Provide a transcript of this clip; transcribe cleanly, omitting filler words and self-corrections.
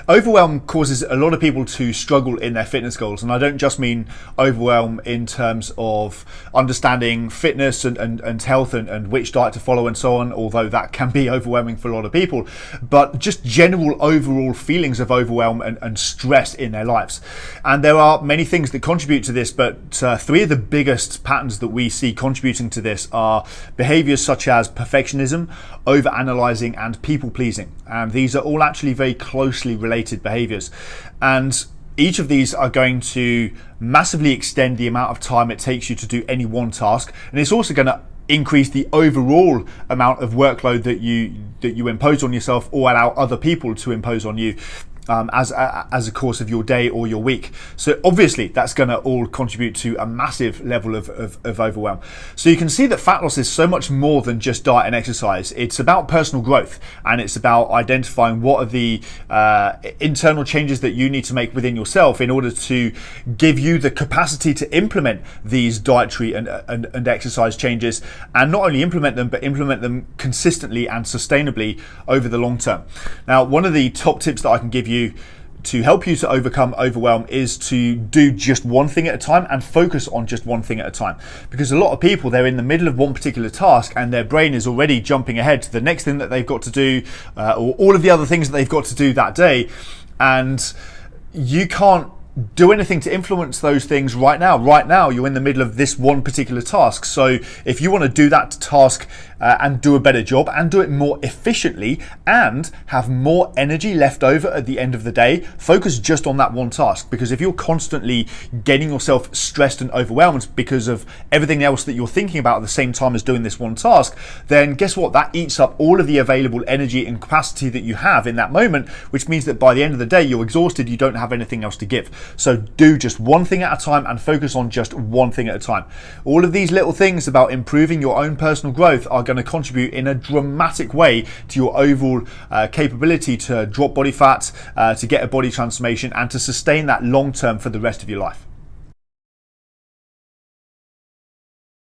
Overwhelm causes a lot of people to struggle in their fitness goals, and I don't just mean overwhelm in terms of understanding fitness and health and which diet to follow and so on, although that can be overwhelming for a lot of people, but just general overall feelings of overwhelm and stress in their lives. And there are many things that contribute to this, but three of the biggest patterns that we see contributing to this are behaviors such as perfectionism, overanalyzing, and people pleasing. And these are all actually very closely related behaviors, and each of these are going to massively extend the amount of time it takes you to do any one task, and it's also going to increase the overall amount of workload that you impose on yourself or allow other people to impose on you as a course of your day or your week. So obviously that's going to all contribute to a massive level of overwhelm. So you can see that fat loss is so much more than just diet and exercise. It's about personal growth, and it's about identifying what are the internal changes that you need to make within yourself in order to give you the capacity to implement these dietary and exercise changes, and not only implement them, but implement them consistently and sustainably over the long term. Now, one of the top tips that I can give you to help you to overcome overwhelm is to do just one thing at a time and focus on just one thing at a time. Because a lot of people, they're in the middle of one particular task and their brain is already jumping ahead to the next thing that they've got to do, or all of the other things that they've got to do that day, and you can't do anything to influence those things right now. Right now, you're in the middle of this one particular task. So if you want to do that task and do a better job and do it more efficiently and have more energy left over at the end of the day, focus just on that one task. Because if you're constantly getting yourself stressed and overwhelmed because of everything else that you're thinking about at the same time as doing this one task, then guess what? That eats up all of the available energy and capacity that you have in that moment, which means that by the end of the day, you're exhausted, you don't have anything else to give. So do just one thing at a time and focus on just one thing at a time. All of these little things about improving your own personal growth are going to contribute in a dramatic way to your overall capability to drop body fat, to get a body transformation, and to sustain that long term for the rest of your life.